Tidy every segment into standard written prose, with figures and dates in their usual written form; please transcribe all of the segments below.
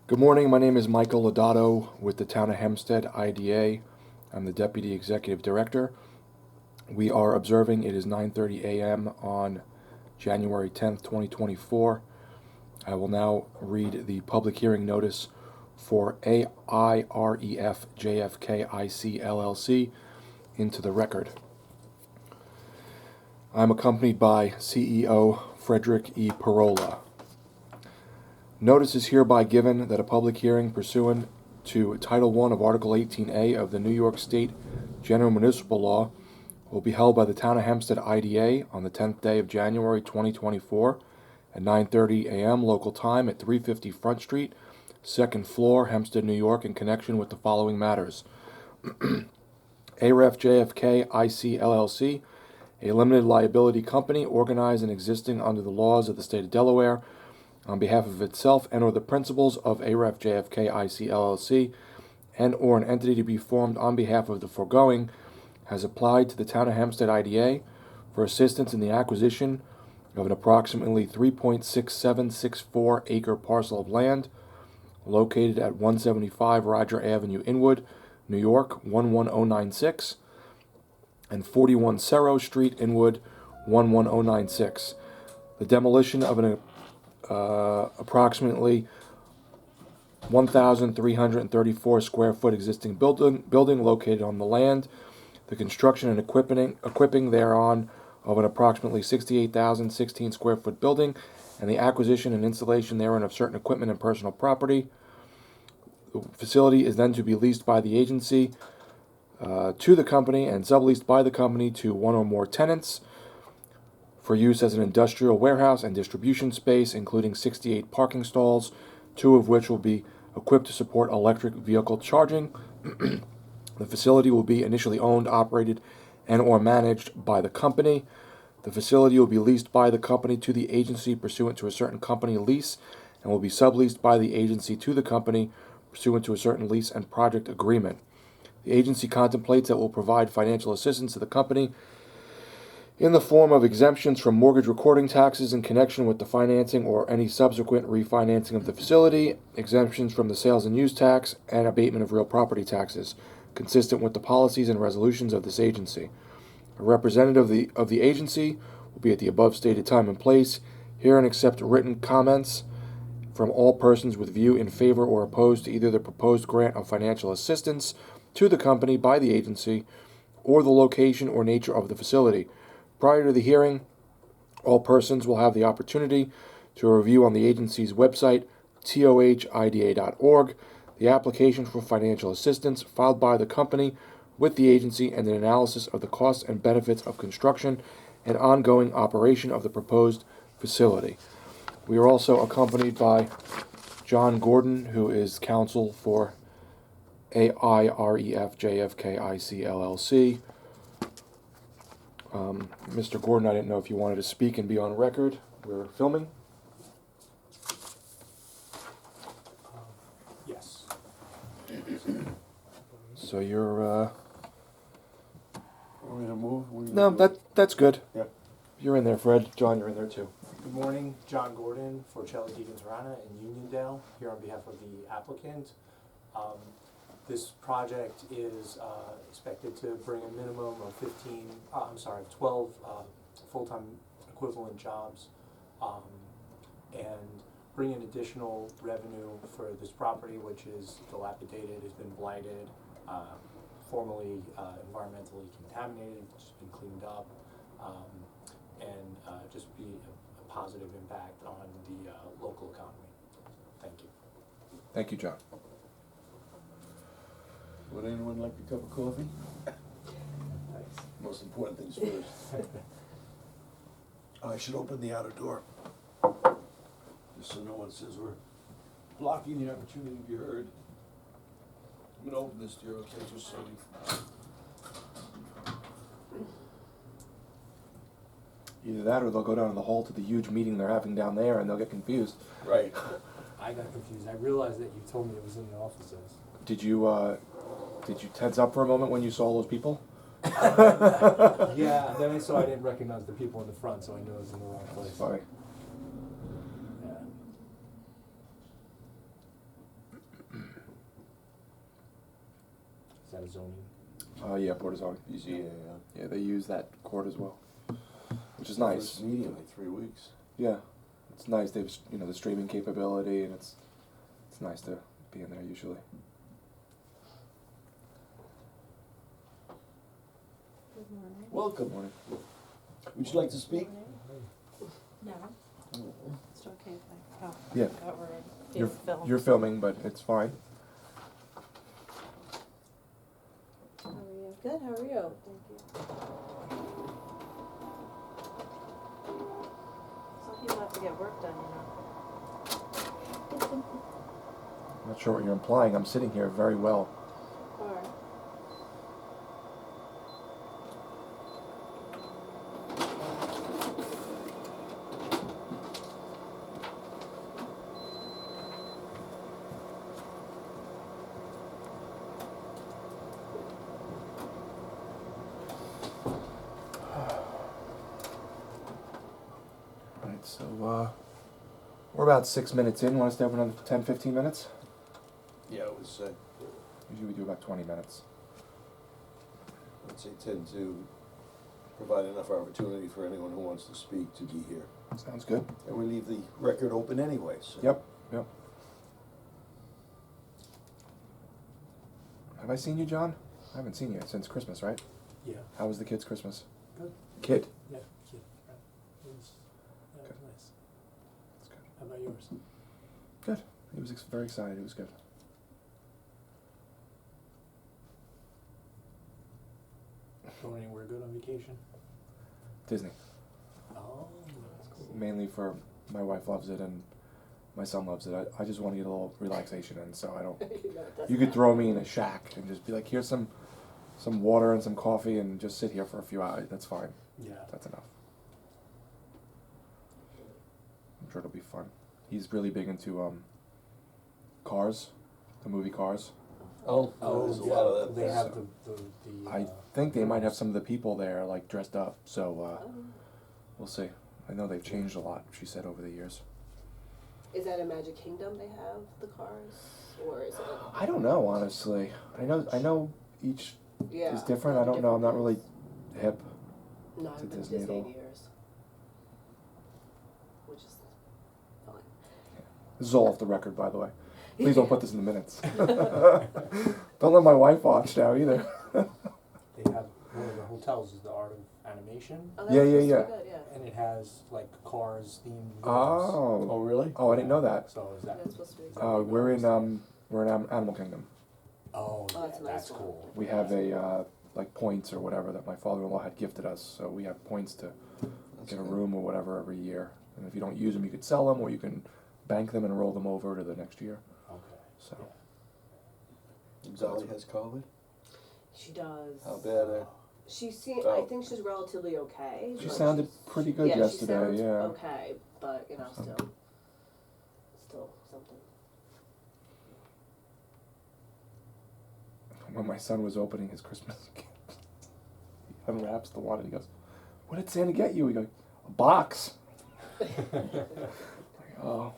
Good morning. My name is Michael Lodato with the Town of Hempstead IDA. I'm the Deputy Executive Director. We are observing it is 9:30 a.m. on January 10th, 2024. I will now read the public hearing notice for AIREF JFK IC LLC into the record. I'm accompanied by CEO Frederick E. Parola. Notice is hereby given that a public hearing pursuant to Title I of Article 18A of the New York State General Municipal Law will be held by the Town of Hempstead IDA on the 10th day of January 2024 at 9:30 a.m. local time at 350 Front Street, 2nd floor, Hempstead, New York, in connection with the following matters. AIREF JFK IC LLC, a limited liability company organized and existing under the laws of the state of Delaware, on behalf of itself and or the principals of AIREF JFK IC LLC and or an entity to be formed on behalf of the foregoing, has applied to the Town of Hempstead IDA for assistance in the acquisition of an approximately 3.6764 acre parcel of land located at 175 Roger Avenue, Inwood, New York 11096 and 41 Cerro Street, Inwood 11096. The demolition of an approximately 1,334 square foot existing building located on the land, the construction and equipping thereon of an approximately 68,016 square foot building, and the acquisition and installation therein of certain equipment and personal property. The facility is then to be leased by the agency to the company and subleased by the company to one or more tenants for use as an industrial warehouse and distribution space, including 68 parking stalls, 2 of which will be equipped to support electric vehicle charging. The facility will be initially owned, operated, and or managed by the company. The facility will be leased by the company to the agency pursuant to a certain company lease and will be subleased by the agency to the company pursuant to a certain lease and project agreement. The agency contemplates that it will provide financial assistance to the company in the form of exemptions from mortgage recording taxes in connection with the financing or any subsequent refinancing of the facility, exemptions from the sales and use tax, and abatement of real property taxes, consistent with the policies and resolutions of this agency. A representative of the agency will be at the above stated time and place, hear and accept written comments from all persons with view in favor or opposed to either the proposed grant of financial assistance to the company by the agency or the location or nature of the facility. Prior to the hearing, all persons will have the opportunity to review on the agency's website, tohida.org, the application for financial assistance filed by the company with the agency and an analysis of the costs and benefits of construction and ongoing operation of the proposed facility. We are also accompanied by John Gordon, who is counsel for AIREF JFK IC LLC. Mr. Gordon, I didn't know if you wanted to speak and be on record. We're filming. Yes. So you're, Want me to move? no, that's good. Yep. You're in there, Fred. John, you're in there too. Good morning, John Gordon for Charlie Deacons Rana in Uniondale, here on behalf of the applicant. This project is expected to bring a minimum of 12 full-time equivalent jobs and bring in additional revenue for this property, which is dilapidated, has been blighted, formerly environmentally contaminated, just been cleaned up, and just be a positive impact on the local economy. Thank you. Thank you, John. Would anyone like a cup of coffee? Thanks. Most important things first. I should open the outer door, just so no one says we're blocking the opportunity to be heard. I'm gonna open this door, okay, just so Either that or they'll go down in the hall to the huge meeting they're having down there and they'll get confused. Right. I got confused. I realized that you told me it was in the offices. Did you tense up for a moment when you saw those people? Yeah, then I saw I didn't recognize the people in the front, so I knew I was in the wrong place. Sorry. Yeah. that a zoning? Yeah, Board of Zoning. Yeah. Yeah, they use that court as well, which is First nice. meeting in like 3 weeks. Yeah, it's nice. They've the streaming capability, and it's nice to be in there usually. Good morning. Welcome. Good morning. Would you like to speak? No. It's okay if I, Yeah. I thought we're You're being filmed. you're filming, but it's fine. How are you? Good, how are you? Thank you. Some people have to get work done, you know. I'm not sure what you're implying. I'm sitting here very well. Or, Alright, so we're about 6 minutes in. Want to stay up another 10, 15 minutes? Yeah, I would say. Usually we do about 20 minutes. I'd say tend to provide enough opportunity for anyone who wants to speak to be here. Sounds good. And we leave the record open anyway, so. Yep. Have I seen you, John? I haven't seen you since Christmas, right? Yeah. How was the kids' Christmas? Good. Kid? Yeah, kid, right. It was Good. nice. That's good. How about yours? Good. He was very excited. It was good. Going anywhere good on vacation? Disney. Oh, that's cool. Mainly for my wife loves it and my son loves it. I just want to get a little relaxation in, so I don't. You could throw me in a shack and just be like, here's some water and some coffee and just sit here for a few hours. That's fine. Yeah. That's enough. I'm sure it'll be fun. He's really big into Cars, the movie Cars. Oh, there's a lot of that. They have So, the I think they might have some of the people there like dressed up, so we'll see. I know they've changed a lot, she said, over the years. Is that in Magic Kingdom they have the cars, or is it? I don't know, honestly. I know each Yeah. is different. I don't know. I'm not really hip. No, to I've been to Disney at Disney all. 8 years, which is fine. This is all off the record, by the way. Please don't put this in the minutes. Don't let my wife watch now either. They have, one of the hotels is the Art of Animation, Oh, Yeah, that's yeah, supposed to be yeah. good, yeah. and it has like Cars themed rooms. Oh, really? Oh, I didn't know that. So is that? That's supposed to be is good. that what We're you in Animal Kingdom. Oh, Oh, yeah, that's a nice that's one. cool. We have a like points or whatever that my father-in-law had gifted us. So we have points to That's get a good. room or whatever every year. And if you don't use them, you could sell them or you can bank them and roll them over to the next year. Okay. So Yeah. Dolly has COVID? She does. How bad? She seems. Oh. I think she's relatively okay. she but sounded she's- pretty good yeah, yesterday. She sounds Yeah. okay, but you know, still something. When my son was opening his Christmas gift, he unwraps the one and he goes, "What did Santa get you?" He goes, "A box." Like, oh,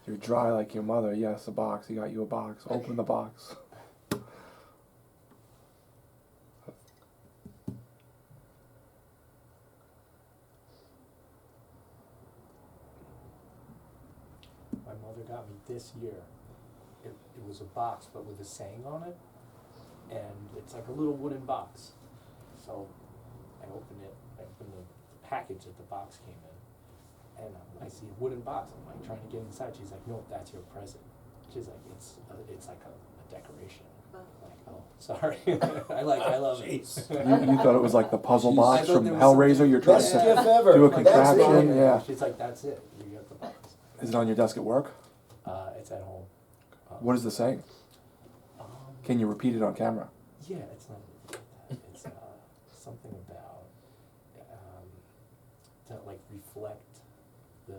you're dry like your mother. Yes, a box. He got you a box. Open the box. My mother got me this year. It was a box, but with a saying on it, and it's like a little wooden box. So I opened the package that the box came in, and I see a wooden box. I'm like trying to get inside. She's like, "No, that's your present." She's like, "It's like a decoration." Oh. I'm like, "Oh, sorry." I love it. You thought it was like the puzzle Jeez. box I thought from there was Hellraiser. something- You're trying Best to. gift ever. do a That's contraption, right. yeah. She's like, "That's it. You get the box." Is it on your desk at work? It's at home. What is the saying? Um, Can you repeat it on camera? Yeah, it's not that. It's something about to like reflect the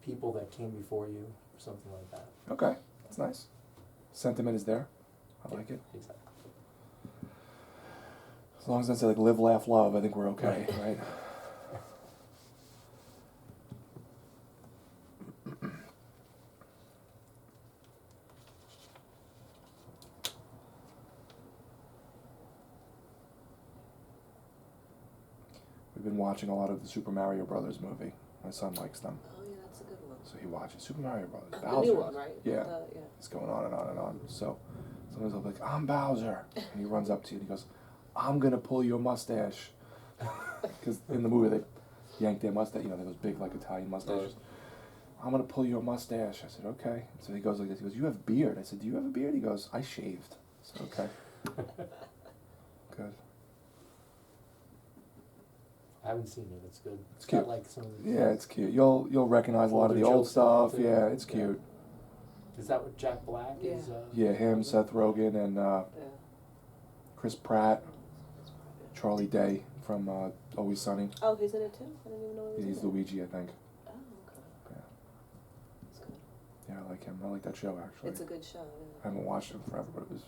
people that came before you, or something like that. Okay, that's nice. Sentiment is there. I like it. Exactly. As long as it's like live, laugh, love, I think we're okay, right? watching a lot of the Super Mario Brothers movie. My son likes them, Oh yeah, that's a good one. so he watches Super Mario Brothers. The Bowser. new one, right? Yeah. Yeah. It's going on and on and on. So sometimes I'll be like, I'm Bowser. And he runs up to you and he goes, I'm going to pull your mustache. Because in the movie they yank their mustache, you know, those big like Italian mustaches. I'm going to pull your mustache. I said, okay. So he goes like this. He goes, you have a beard. I said, do you have a beard? He goes, I shaved. I said, okay. Good. I haven't seen it, it's good. It's cute. Got like some of the. Yeah, it's cute. You'll recognize a lot of the Older old jokes in stuff. it, too. Yeah, it's Yeah. cute. Is that what Jack Black Yeah. is? Yeah, him, Seth Rogen, and Yeah. Chris Pratt, Charlie Day from Always Sunny. Oh, he's in it too? I didn't even know he was He's in it. Luigi, I think. Oh, okay. Yeah, That's good. yeah, I like him. I like that show actually. It's a good show, I yeah. haven't watched it forever, but it was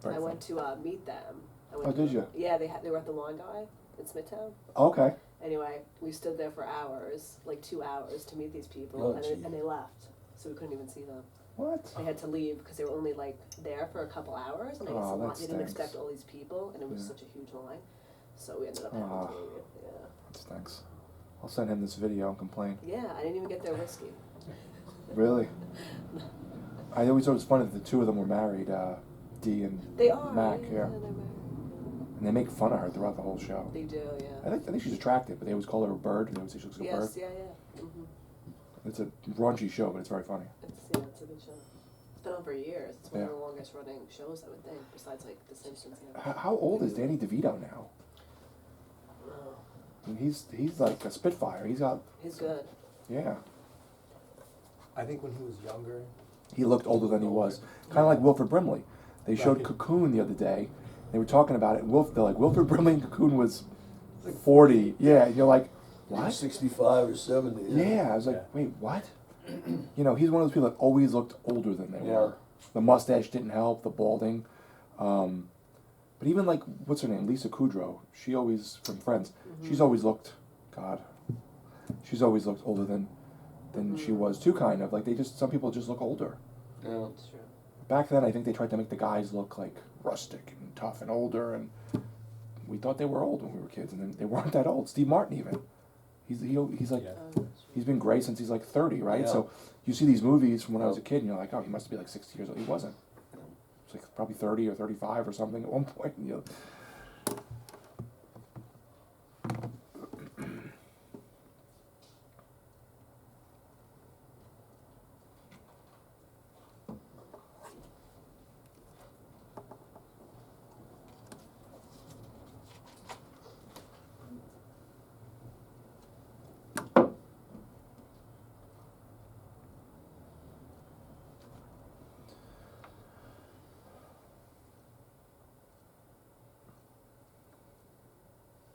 very I fun. went to meet them. I went Oh, to did you? Yeah, they were at the Lawn Guy in Smithtown. Okay. Anyway, we stood there for hours, like 2 hours, to meet these people, Oh, and, gee. and they left, so we couldn't even see them. What? They had to leave because they were only like there for a couple hours, and I guess Oh, a that lot, they didn't stinks. expect all these people, and it was Yeah. such a huge line. So we ended up having Ah. to leave. Yeah. That stinks. I'll send him this video and complain. Yeah, I didn't even get their whiskey. Really? I always thought it was funny that the two of them were married, Dee and They are. Mac. Yeah, Yeah. they're married. And they make fun of her throughout the whole show. They do, yeah. I think she's attractive, but they always call her a bird. They always say she looks like a bird. Yes, yeah. It's a raunchy show, but it's very funny. It's a good show. It's been on for years. It's one of Yeah. the longest running shows, I would think, besides like The Simpsons. Yeah. How old is Danny DeVito now? I mean, he's like a spitfire. He's got, He's good. yeah. I think when he was younger. He looked older than he was. Kind of like Wilford Brimley. They showed Right. Cocoon the other day. They were talking about it. And they're like, Wilford Brimley in Cocoon was 40. Yeah, and you're like, what? 65 or 70. Yeah, I was like, Yeah. wait, what? You know, he's one of those people that always looked older than they Yeah. were. The mustache didn't help, the balding. But even like, what's her name? Lisa Kudrow. She always, from Friends, she's always looked, God, she's always looked older than she was too, kind of. Like, some people just look older. Yeah. It's true. Back then, I think they tried to make the guys look like rustic and tough and older, and we thought they were old when we were kids, and then they weren't that old. Steve Martin even. He's like, Yeah. he's been gray since he's like 30, right? Yeah. So you see these movies from when I was a kid, and you're like, oh, he must be like 60 years old. He wasn't. He was like probably 30 or 35 or something at one point. You know.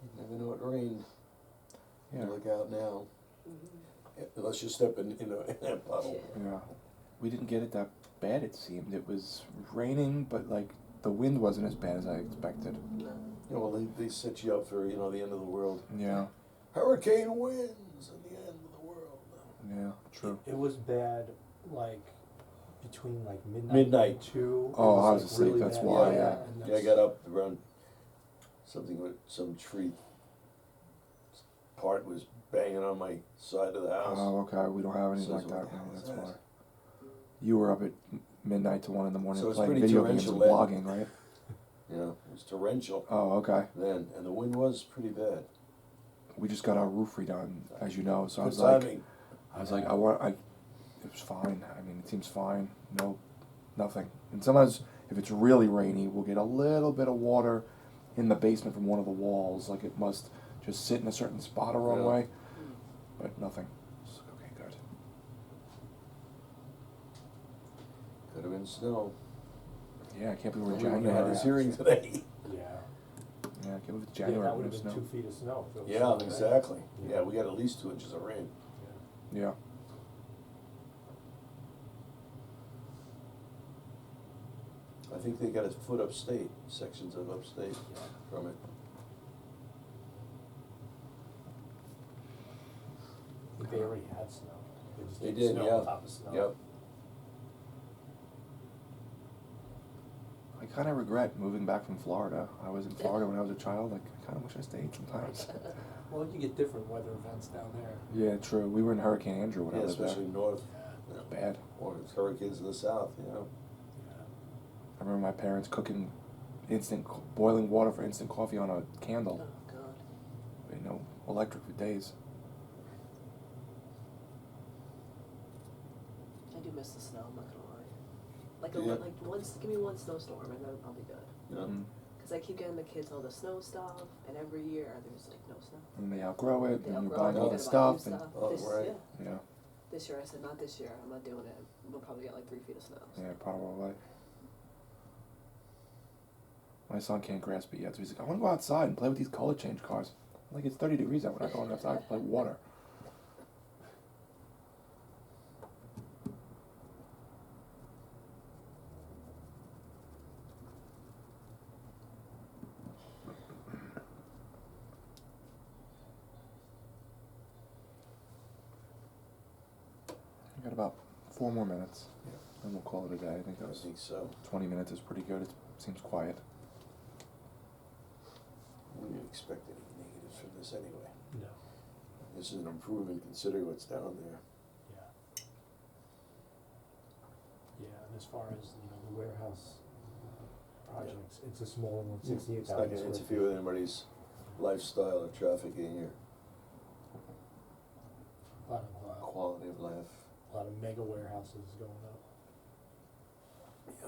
You never know it rained. Yeah. Look out now. Unless you step in a puddle. Yeah. We didn't get it that bad, it seemed. It was raining, but like the wind wasn't as bad as I expected. Yeah, well, they set you up for, the end of the world. Yeah. Hurricane winds and the end of the world. Yeah. True. It was bad, like between like midnight. Midnight. And 2. It Oh, I like, was asleep, really that's bad. why, yeah. And Yeah, I that's- got up around something with some tree part was banging on my side of the house. Oh, okay. We don't have anything So like it's that. what the No, hell is that's that? why. You were up at midnight to 1 in the morning So it's playing pretty video games and torrential blogging, right? It was torrential Oh, okay. then, and the wind was pretty bad. We just got our roof redone, as you know. So I Good was like, timing. it was fine. I mean, it seems fine. No, nothing. And sometimes, if it's really rainy, we'll get a little bit of water in the basement from one of the walls. Like it must just sit in a certain spot the wrong Yeah. way. But nothing. It's like, okay, good. Could have been snow. Yeah, I can't believe we're in We wouldn't January. have had this hearing today. Yeah. Yeah, I can't believe it's Yeah, January. that would when have there's been snow. 2 feet of snow. if it was Yeah, snowing, right? exactly. Yeah. Yeah, we got at least 2 inches of rain. Yeah. Yeah. I think they got a foot upstate, sections of upstate Yeah. from it. I think they already had snow. just They had did, snow yeah. on top of snow. Yep. I kind of regret moving back from Florida. I was in Florida when I was a child. Like, I kind of wish I stayed sometimes. Well, you get different weather events down there. Yeah, true. We were in Hurricane Andrew when I Yeah, lived there. especially north, Yeah. Bad. or it's hurricanes in the south, you know. I remember my parents cooking boiling water for instant coffee on a candle. Oh, God. You know, electric for days. I do miss the snow, I'm not gonna lie. Like, Yeah. give me one snowstorm and then I'll be good. Yeah. Mm. Cause I keep getting the kids all the snow stuff, and every year there's like no snow. And they outgrow it, They and you're outgrow buying it, all you the gotta buy new stuff. And, Oh, This, right. yeah. yeah, This year I said, not this year, I'm not doing it. We'll probably get like 3 feet of snow. So. yeah, probably. My son can't grasp it yet, so he's like, I want to go outside and play with these color change cars. I'm like, it's 30 degrees out. We're not going outside to play water. I got about 4 more minutes, and we'll call it a day. I think that I was think so. 20 minutes is pretty good. It seems quiet. We didn't expect any negatives from this anyway. No. This is an improvement considering what's down there. Yeah. Yeah, and as far as, the warehouse projects, it's a smaller one, It's not 68,000 gonna square interfere feet. with anybody's lifestyle or traffic in here, A lot quality of life. of mega warehouses going up. Yeah.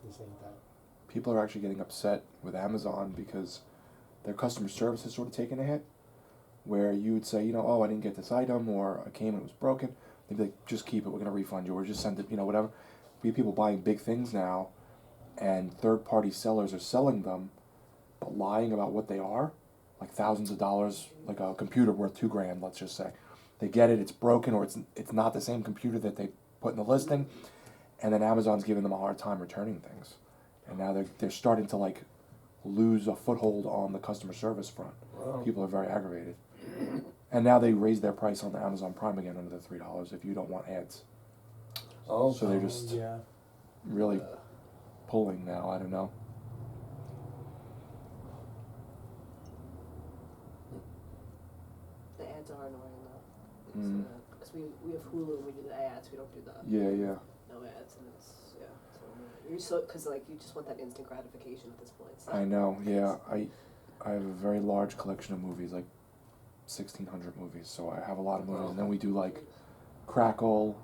This ain't that. People are actually getting upset with Amazon because their customer service has sort of taken a hit. Where you would say, oh, I didn't get this item, or I came and it was broken. They'd be like, just keep it, we're going to refund you, or just send it, whatever. We have people buying big things now, and third-party sellers are selling them, but lying about what they are, like thousands of dollars, like a computer worth $2,000, let's just say. They get it, it's broken, or it's not the same computer that they put in the listing, and then Amazon's giving them a hard time returning things. And now they're starting to like lose a foothold on the customer service front. Wow. People are very aggravated. And now they raised their price on the Amazon Prime again under the $3 if you don't want ads. Oh, So they're just Yeah. really pulling now, I don't know. The ads are annoying though. Mm. Because we have Hulu and we do the ads, we don't do the Yeah. no ads, and it's, yeah. So you're so, because like you just want that instant gratification at this point. So. I know, yeah. I have a very large collection of movies, like 1,600 movies, so I have a lot of movies. And then we do like Crackle,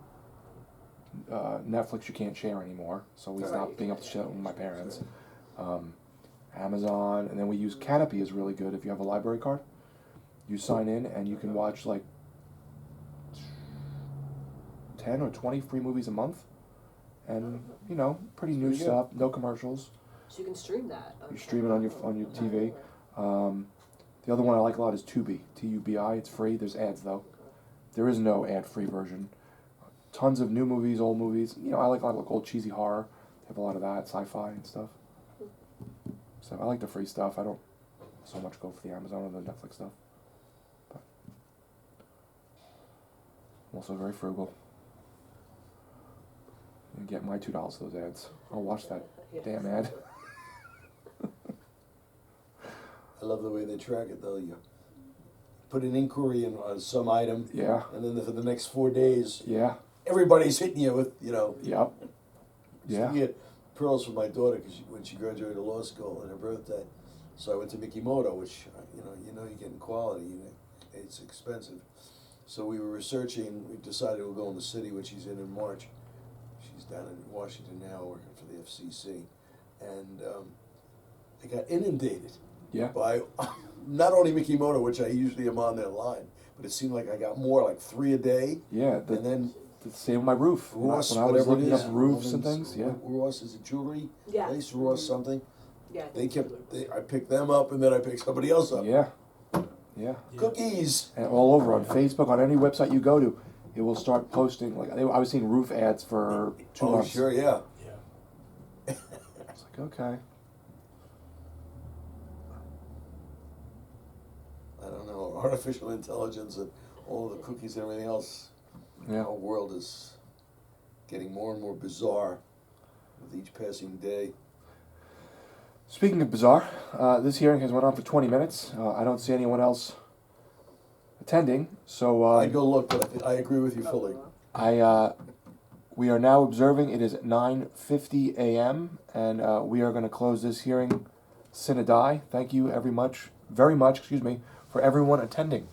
Netflix you can't share anymore, so we Right. stopped being able to share it with my parents. Amazon, and then we use Canopy is really good if you have a library card. You sign in and you can watch like 10 or 20 free movies a month, and pretty new Pretty good. stuff, no commercials. So you can stream that. You stream it on your TV. The other one I like a lot is Tubi, Tubi. It's free. There's ads though. There is no ad-free version. Tons of new movies, old movies. I like a lot of old cheesy horror. They have a lot of that, sci-fi and stuff. So I like the free stuff. I don't so much go for the Amazon or the Netflix stuff. But I'm also very frugal. You get my $2 for those ads. I'll watch that Yeah. damn ad. I love the way they track it though. You put an inquiry in on some item, Yeah. and then for the next 4 days, Yeah. everybody's hitting you with, Yep. Yeah. I get pearls for my daughter because when she graduated law school on her birthday. So I went to Mikimoto, which you're getting quality. It's expensive. So we were researching. We decided we'll go in the city, which she's in March. She's down in Washington now, working for the FCC, and I got inundated Yeah. by not only Mikimoto, which I usually am on their line, but it seemed like I got more, like 3 a day, Yeah. and then. The same with my roof. Ross, when I was whatever it looking is, up roofs and Rollins, things, yeah. Ross is a jewelry Yeah. place, Ross something. Yeah. I They think kept, so. I picked them up and then I picked somebody else up. Yeah. Yeah. Cookies. And all over on Facebook, on any website you go to, it will start posting. Like I was seeing roof ads for 2 Oh, months. sure, yeah. Yeah. It's like, okay. I don't know, artificial intelligence and all the cookies and everything else. Yeah. Our world is getting more and more bizarre with each passing day. As Speaking of bizarre, this hearing has went on for 20 minutes. I don't see anyone else attending, so I'd go look, but I agree with you fully. we are now observing. It is 9:50 a.m. and we are going to close this hearing sine die. Thank you very much, for everyone attending.